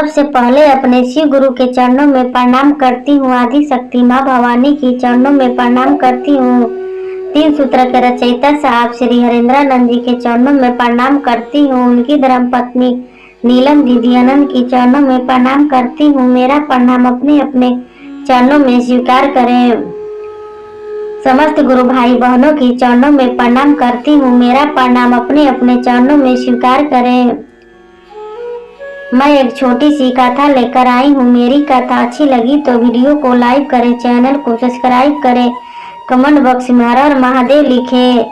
सबसे पहले अपने शिव गुरु के चरणों में प्रणाम करती हूँ। आदि शक्ति माँ भवानी की चरणों में प्रणाम करती हूँ। 3 सूत्र के रचयिता साहब श्री हरेंद्रानंद जी के चरणों में प्रणाम करती हूँ। उनकी धर्म पत्नी नीलम दीदीनंद की चरणों में प्रणाम करती हूँ। मेरा प्रणाम अपने अपने चरणों में स्वीकार करें। समस्त गुरु भाई बहनों की चरणों में प्रणाम करती हूँ। मेरा प्रणाम अपने अपने चरणों में स्वीकार करें। मैं एक छोटी सी कथा लेकर आई हूँ। मेरी कथा अच्छी लगी तो वीडियो को लाइक करें, चैनल को सब्सक्राइब करें, कमेंट बॉक्स में हर हर महादेव लिखें।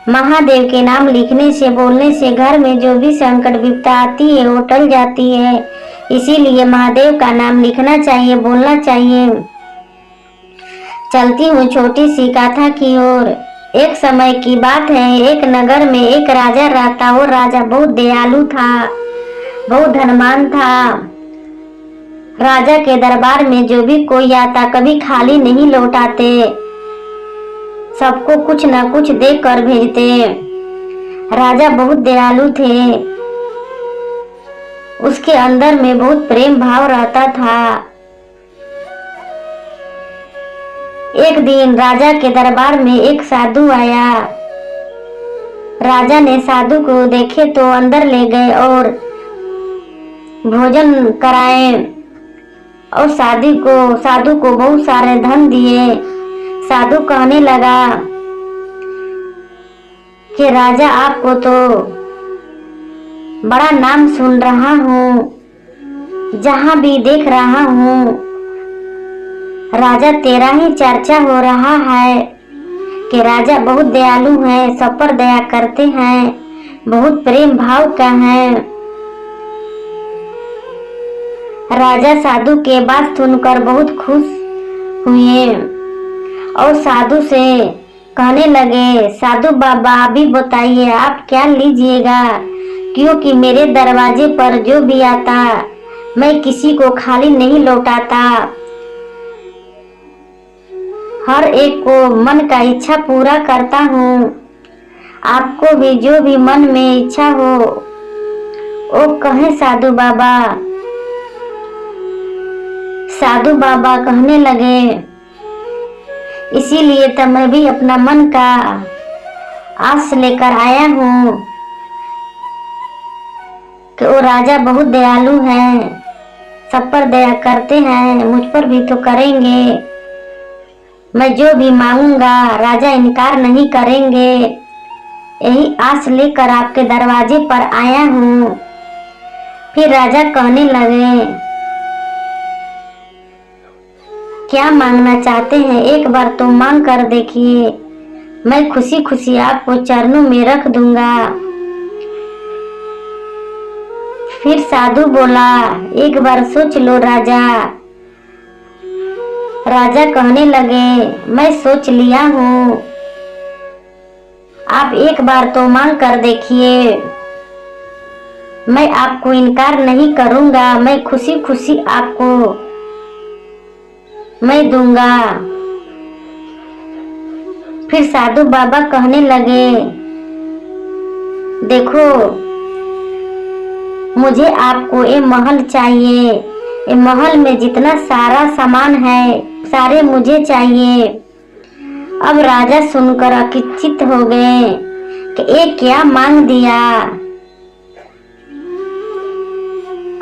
महादेव के नाम लिखने से, बोलने से घर में जो भी संकट विपदा आती है वो टल जाती है। इसीलिए महादेव का नाम लिखना चाहिए, बोलना चाहिए। चलती हूँ छोटी सी कथा की ओर। एक समय की बात है, एक नगर में एक राजा रहता। वो राजा बहुत दयालु था, बहुत धनवान था। राजा के दरबार में जो भी कोई आता कभी खाली नहीं लौटाते, सबको कुछ न कुछ दे कर भेजते। राजा बहुत दयालु थे, उसके अंदर में बहुत प्रेम भाव रहता था। एक दिन राजा के दरबार में एक साधु आया। राजा ने साधु को देखे तो अंदर ले गए और भोजन कराए और साधु को बहुत सारे धन दिए। साधु कहने लगा कि राजा, आपको तो बड़ा नाम सुन रहा हूँ, जहाँ भी देख रहा हूँ राजा तेरा ही चर्चा हो रहा है कि राजा बहुत दयालु है, सब पर दया करते हैं, बहुत प्रेम भाव का है। राजा साधु के बात सुनकर बहुत खुश हुए और साधु से कहने लगे, साधु बाबा अभी बताइए आप क्या लीजिएगा, क्योंकि मेरे दरवाजे पर जो भी आता मैं किसी को खाली नहीं लौटाता। हर एक को मन का इच्छा पूरा करता हूँ। आपको भी जो भी मन में इच्छा हो वो कहें साधु बाबा। साधु बाबा कहने लगे, इसीलिए तो मैं भी अपना मन का आस लेकर आया हूँ कि वो राजा बहुत दयालु है, सब पर दया करते हैं, मुझ पर भी तो करेंगे। मैं जो भी मांगूंगा राजा इनकार नहीं करेंगे। यही आस लेकर आपके दरवाजे पर आया हूँ। फिर राजा कहने लगे, क्या मांगना चाहते हैं, एक बार तो मांग कर देखिए, मैं खुशी खुशी आपको चरणों में रख दूंगा। फिर साधु बोला, एक बार सोच लो राजा। राजा कहने लगे, मैं सोच लिया हूँ, आप एक बार तो मांग कर देखिए, मैं आपको इनकार नहीं करूंगा, मैं खुशी खुशी आपको मैं दूंगा। फिर साधु बाबा कहने लगे, देखो मुझे आपको ये महल चाहिए, ये महल में जितना सारा सामान है सारे मुझे चाहिए। अब राजा सुनकर अचकित हो गए कि ये क्या मांग दिया।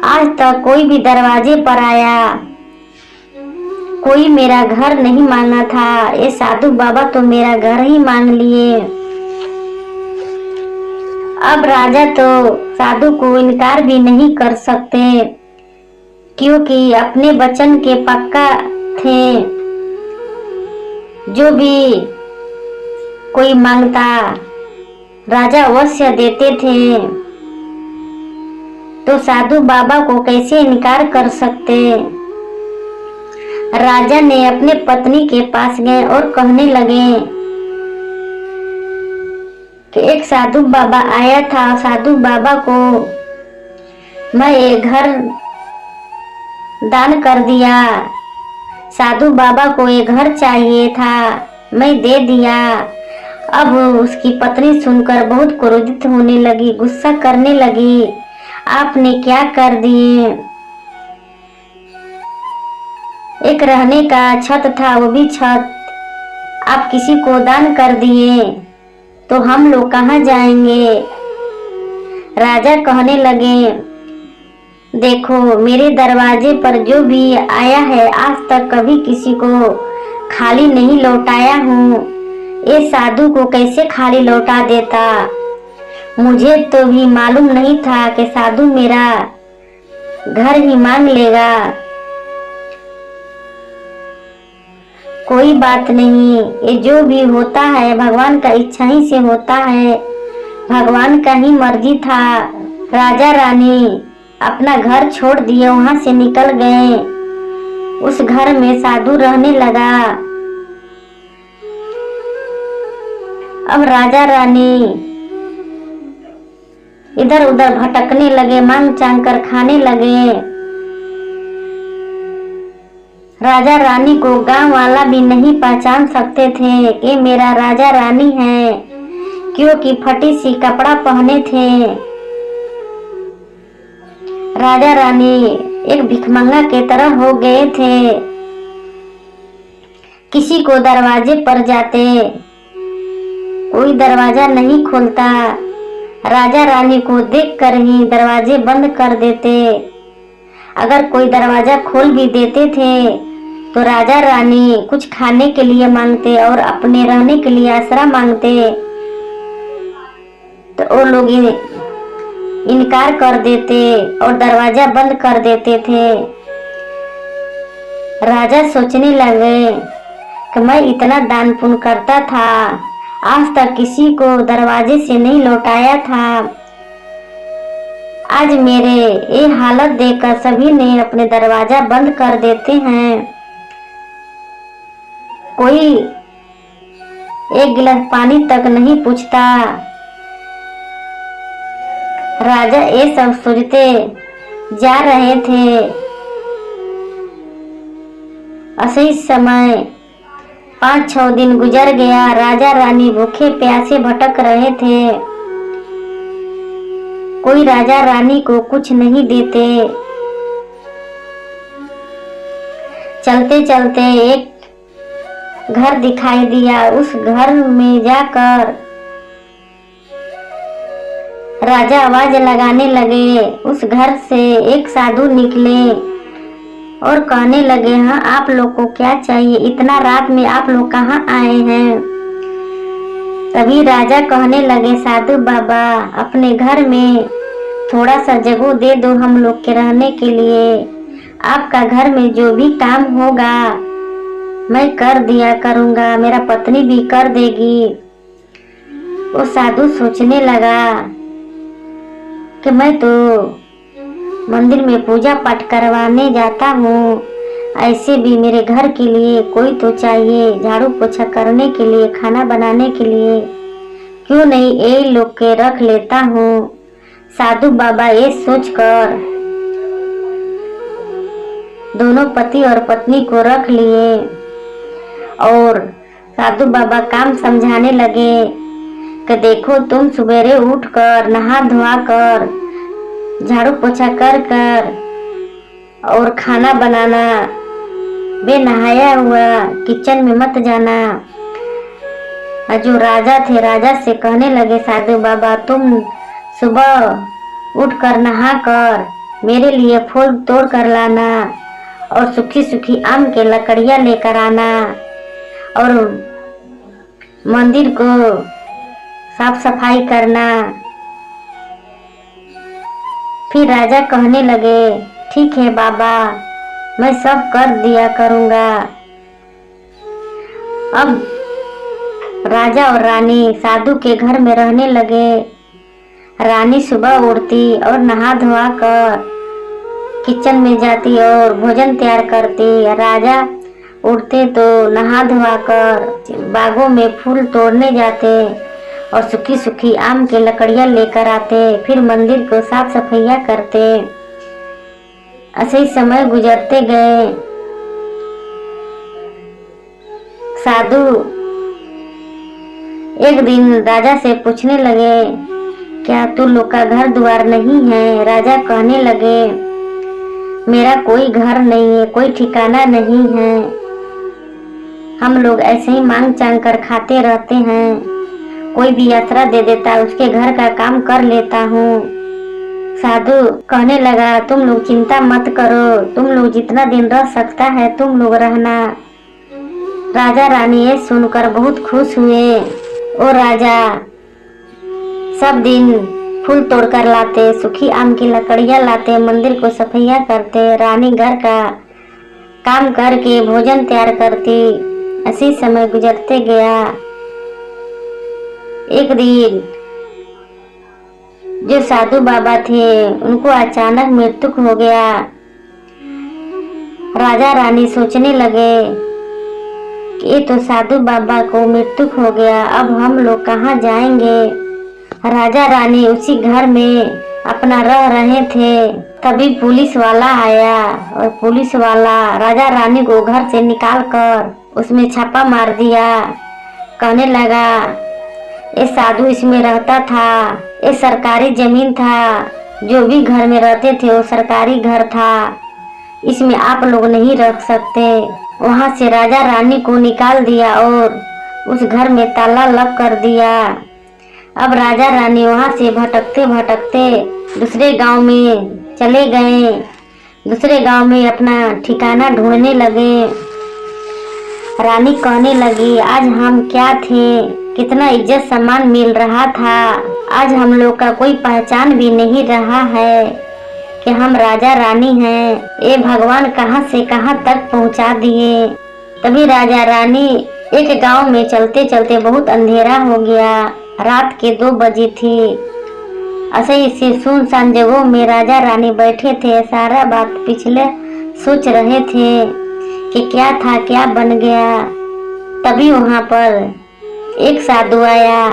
आज तक कोई भी दरवाजे पर आया, कोई मेरा घर नहीं मांगा था, ये साधु बाबा तो मेरा घर ही मांग लिए। अब राजा तो साधु को इनकार भी नहीं कर सकते, क्योंकि अपने वचन के पक्का थे। जो भी कोई मांगता राजा अवश्य देते थे, तो साधु बाबा को कैसे इनकार कर सकते। राजा ने अपने पत्नी के पास गए और कहने लगे कि एक साधु बाबा आया था, साधु बाबा को मैं ये घर दान कर दिया, साधु बाबा को ये घर चाहिए था, मैं दे दिया। अब उसकी पत्नी सुनकर बहुत क्रोधित होने लगी, गुस्सा करने लगी, आपने क्या कर दिए। एक रहने का छत था, वो भी छत आप किसी को दान कर दिए, तो हम लोग कहाँ जाएंगे। राजा कहने लगे, देखो मेरे दरवाजे पर जो भी आया है आज तक कभी किसी को खाली नहीं लौटाया हूँ। ये साधु को कैसे खाली लौटा देता। मुझे तो भी मालूम नहीं था कि साधु मेरा घर ही मांग लेगा। कोई बात नहीं, ये जो भी होता है भगवान का इच्छा ही से होता है, भगवान का ही मर्जी था। राजा रानी अपना घर छोड़ दिए, वहां से निकल गए। उस घर में साधु रहने लगा। अब राजा रानी इधर उधर भटकने लगे, मांग चांग कर खाने लगे। राजा रानी को गांव वाला भी नहीं पहचान सकते थे कि मेरा राजा रानी है, क्योंकि फटी सी कपड़ा पहने थे। राजा रानी एक भिखमंगा के तरह हो गए थे। किसी को दरवाजे पर जाते, कोई दरवाजा नहीं खोलता। राजा रानी को देखकर ही दरवाजे बंद कर देते। अगर कोई दरवाजा खोल भी देते थे तो राजा रानी कुछ खाने के लिए मांगते और अपने रहने के लिए आसरा मांगते, तो वो लोग इनकार कर देते और दरवाजा बंद कर देते थे। राजा सोचने लगे कि मैं इतना दान पुण्य करता था, आज तक किसी को दरवाजे से नहीं लौटाया था। आज मेरे ये हालत देखकर सभी ने अपने दरवाजा बंद कर देते हैं। कोई एक गिलास पानी तक नहीं पूछता। राजा ये सब सोचते जा रहे थे। ऐसे समय 5-6 दिन गुजर गया। राजा रानी भूखे प्यासे भटक रहे थे। कोई राजा रानी को कुछ नहीं देते। चलते चलते एक घर दिखाई दिया। उस घर में जाकर राजा आवाज लगाने लगे। उस घर से एक साधु निकले और कहने लगे, हाँ आप लोग को क्या चाहिए, इतना रात में आप लोग कहाँ आए हैं। तभी राजा कहने लगे, साधु बाबा अपने घर में थोड़ा सा जगह दे दो हम लोग के रहने के लिए। आपका घर में जो भी काम होगा मैं कर दिया करूंगा, मेरा पत्नी भी कर देगी। वो साधु सोचने लगा कि मैं तो मंदिर में पूजा पाठ करवाने जाता हूँ, ऐसे भी मेरे घर के लिए कोई तो चाहिए, झाड़ू पोछा करने के लिए, खाना बनाने के लिए, क्यों नहीं ये लोग के रख लेता हूँ। साधु बाबा ये सोचकर दोनों पति और पत्नी को रख लिए और साधु बाबा काम समझाने लगे कि देखो तुम सवेरे उठकर नहा धोआ कर झाड़ू पोछा कर कर और खाना बनाना, बे नहाया हुआ किचन में मत जाना। जो राजा थे राजा से कहने लगे, साधु बाबा तुम सुबह उठकर नहा कर मेरे लिए फूल तोड़ कर लाना और सूखी सूखी आम के लकड़ियाँ लेकर आना और मंदिर को साफ सफाई करना। फिर राजा कहने लगे, ठीक है बाबा मैं सब कर दिया करूँगा। अब राजा और रानी साधु के घर में रहने लगे। रानी सुबह उठती और नहा धोआ कर किचन में जाती और भोजन तैयार करती। राजा उठते तो नहा धोआ कर बागों में फूल तोड़ने जाते और सूखी सूखी आम के लकड़ियाँ लेकर आते। फिर मंदिर को साफ सफाइया करते। ऐसे ही समय गुजरते गए। साधु एक दिन राजा से पूछने लगे, क्या तू लोग का घर द्वार नहीं है। राजा कहने लगे, मेरा कोई घर नहीं है, कोई ठिकाना नहीं है। हम लोग ऐसे ही मांग चांग कर खाते रहते हैं। कोई भी आसरा दे देता है, उसके घर का काम कर लेता हूँ। साधु कहने लगा, तुम लोग चिंता मत करो, तुम लोग जितना दिन रह सकता है तुम लोग रहना। राजा रानी ये सुनकर बहुत खुश हुए। और राजा सब दिन फूल तोड़कर लाते, सूखी आम की लकड़ियां लाते, मंदिर को सफाइया करते, रानी घर का काम करके भोजन तैयार करती। ऐसी समय गुजरते गया। एक दिन जो साधु बाबा थे उनको अचानक मृत्यु हो गया। राजा रानी सोचने लगे कि ये तो साधु बाबा को मृत्यु हो गया, अब हम लोग कहाँ जाएंगे। राजा रानी उसी घर में अपना रह रहे थे। तभी पुलिस वाला आया और पुलिस वाला राजा रानी को घर से निकाल कर उसमें छापा मार दिया। कहने लगा, ये साधु इसमें रहता था, ये सरकारी जमीन था, जो भी घर में रहते थे वो सरकारी घर था, इसमें आप लोग नहीं रख सकते। वहां से राजा रानी को निकाल दिया और उस घर में ताला लग कर दिया। अब राजा रानी वहां से भटकते भटकते दूसरे गांव में चले गए। दूसरे गांव में अपना ठिकाना ढूंढने लगे। रानी कहने लगी, आज हम क्या थे, कितना इज्जत सम्मान मिल रहा था, आज हम लोग का कोई पहचान भी नहीं रहा है कि हम राजा रानी हैं। ये भगवान कहां से कहां तक पहुंचा दिए। तभी राजा रानी एक गांव में चलते चलते बहुत अंधेरा हो गया। रात के 2 बजे थी। ऐसे ही सुनसान जगहों में राजा रानी बैठे थे, सारा बात पिछले सोच रहे थे कि क्या था क्या बन गया। तभी वहां पर एक साधु आया।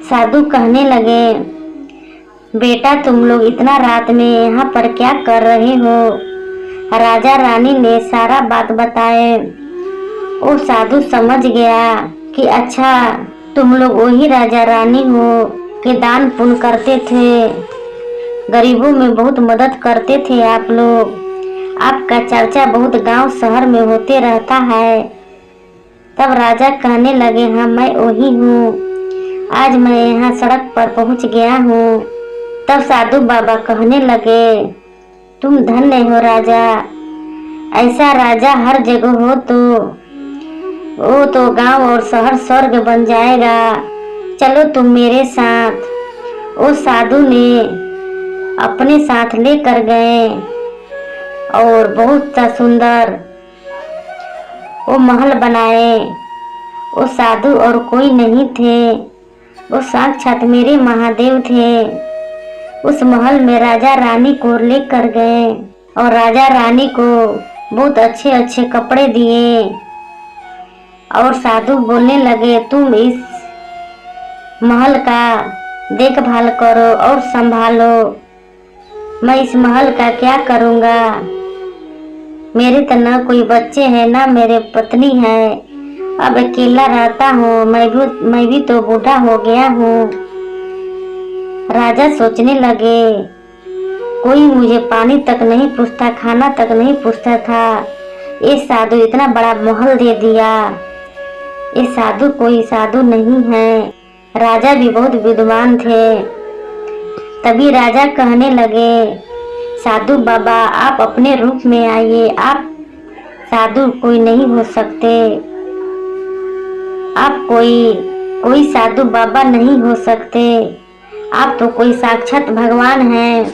साधु कहने लगे, बेटा तुम लोग इतना रात में यहाँ पर क्या कर रहे हो। राजा रानी ने सारा बात बताए। वो साधु समझ गया कि अच्छा तुम लोग वही राजा रानी हो कि दान पुण्य करते थे, गरीबों में बहुत मदद करते थे आप लोग। आपका चर्चा बहुत गांव शहर में होते रहता है। तब राजा कहने लगे, हाँ मैं वही हूँ, आज मैं यहाँ सड़क पर पहुँच गया हूँ। तब साधु बाबा कहने लगे, तुम धन्य हो राजा, ऐसा राजा हर जगह हो तो वो तो गांव और शहर स्वर्ग बन जाएगा। चलो तुम मेरे साथ। वो साधु ने अपने साथ लेकर गए और बहुत सा सुंदर वो महल बनाए। वो साधु और कोई नहीं थे, वो साक्षात मेरे महादेव थे। उस महल में राजा रानी को लेकर गए और राजा रानी को बहुत अच्छे अच्छे कपड़े दिए और साधु बोलने लगे, तुम इस महल का देखभाल करो और संभालो। मैं इस महल का क्या करूँगा, मेरे तो न कोई बच्चे हैं ना मेरे पत्नी है, अब अकेला रहता हूँ, मैं भी तो बूढ़ा हो गया हूँ। राजा सोचने लगे, कोई मुझे पानी तक नहीं पूछता, खाना तक नहीं पूछता था, ये साधु इतना बड़ा महल दे दिया। ये साधु कोई साधु नहीं है। राजा भी बहुत विद्वान थे। तभी राजा कहने लगे, साधु बाबा आप अपने रूप में आइए, आप साधु कोई नहीं हो सकते, आप कोई साधु बाबा नहीं हो सकते, आप तो कोई साक्षात भगवान हैं।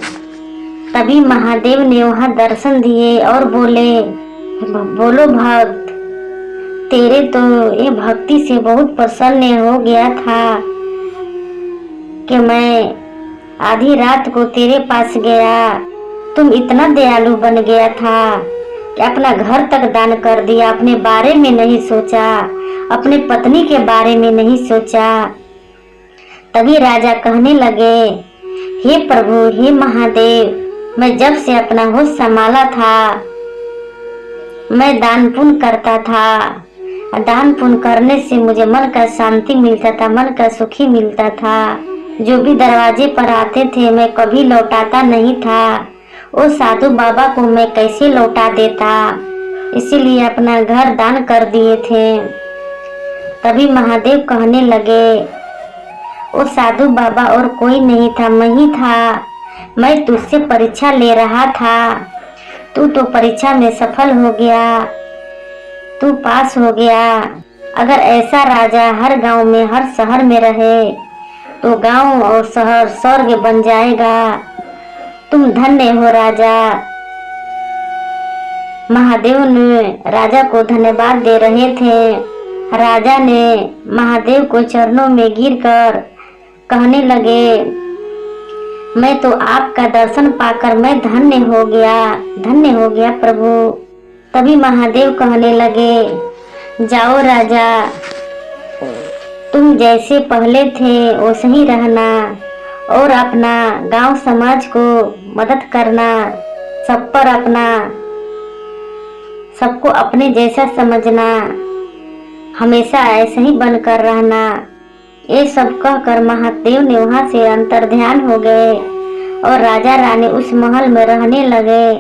तभी महादेव ने वहां दर्शन दिए और बोले, बोलो भक्त, तेरे तो ये भक्ति से बहुत प्रसन्न हो गया था कि मैं आधी रात को तेरे पास गया, तुम इतना दयालु बन गया था कि अपना घर तक दान कर दिया, अपने बारे में नहीं सोचा, अपने पत्नी के बारे में नहीं सोचा। तभी राजा कहने लगे, हे प्रभु, हे महादेव, मैं जब से अपना होश संभाला था मैं दान पुण्य करता था। दान पुण्य करने से मुझे मन का शांति मिलता था, मन का सुखी मिलता था। जो भी दरवाजे पर आते थे मैं कभी लौटाता नहीं था, वो साधु बाबा को मैं कैसे लौटा देता, इसीलिए अपना घर दान कर दिए थे। तभी महादेव कहने लगे, वो साधु बाबा और कोई नहीं था, मैं ही था। मैं तुझसे परीक्षा ले रहा था, तू तो परीक्षा में सफल हो गया, तू पास हो गया। अगर ऐसा राजा हर गांव में, हर शहर में रहे तो गांव और शहर स्वर्ग बन जाएगा। तुम धन्य हो राजा। महादेव ने राजा को धन्यवाद दे रहे थे। राजा ने महादेव को चरणों में गिरकर कहने लगे, मैं तो आपका दर्शन पाकर मैं धन्य हो गया प्रभु। तभी महादेव कहने लगे, जाओ राजा, तुम जैसे पहले थे वैसे ही रहना और अपना गांव समाज को मदद करना, सब पर अपना, सबको अपने जैसा समझना, हमेशा ऐसे ही बनकर रहना। ये सब कहकर महादेव ने वहां से अंतर्ध्यान हो गए और राजा रानी उस महल में रहने लगे।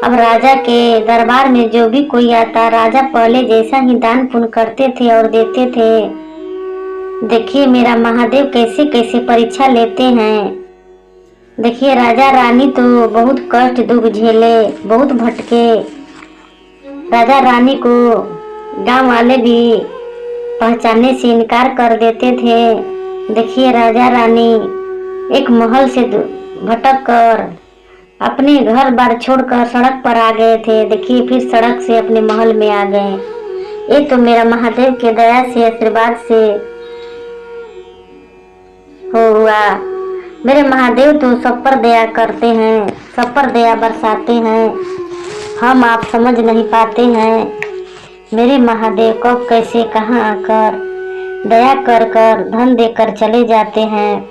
अब राजा के दरबार में जो भी कोई आता, राजा पहले जैसा ही दान पुण्य करते थे और देते थे। देखिए मेरा महादेव कैसे कैसे परीक्षा लेते हैं। देखिए राजा रानी तो बहुत कष्ट दुख झेले, बहुत भटके। राजा रानी को गांव वाले भी पहचानने से इनकार कर देते थे। देखिए राजा रानी एक महल से भटक कर अपने घर बार छोड़कर सड़क पर आ गए थे। देखिए फिर सड़क से अपने महल में आ गए। ये तो मेरा महादेव के दया से, आशीर्वाद से हुआ। मेरे महादेव तो सब पर दया करते हैं, सब पर दया बरसाते हैं, हम आप समझ नहीं पाते हैं। मेरे महादेव कब कैसे कहाँ आकर दया कर कर धन देकर चले जाते हैं।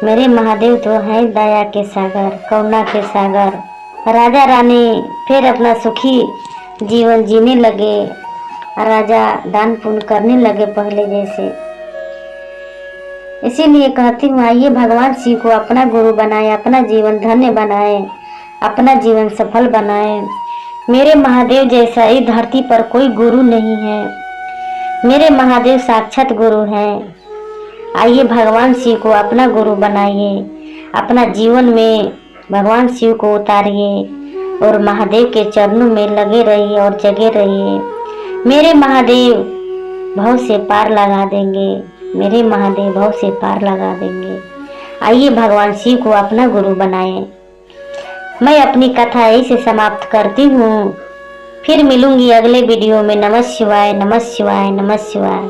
मेरे महादेव तो हैं दया के सागर, करुणा के सागर। राजा रानी फिर अपना सुखी जीवन जीने लगे। राजा दान पुण्य करने लगे पहले जैसे। इसीलिए कहती हूँ, आइए भगवान शिव को अपना गुरु बनाए, अपना जीवन धन्य बनाए, अपना जीवन सफल बनाए। मेरे महादेव जैसा इस धरती पर कोई गुरु नहीं है। मेरे महादेव साक्षात गुरु हैं। आइए भगवान शिव को अपना गुरु बनाइए, अपना जीवन में भगवान शिव को उतारिए और महादेव के चरणों में लगे रहिए और जगे रहिए। मेरे महादेव भव से पार लगा देंगे, मेरे महादेव भव से पार लगा देंगे। आइए भगवान शिव को अपना गुरु बनाएं। मैं अपनी कथा यहीं से समाप्त करती हूँ। फिर मिलूंगी अगले वीडियो में। नमः शिवाय, नमः शिवाय, नमः शिवाय।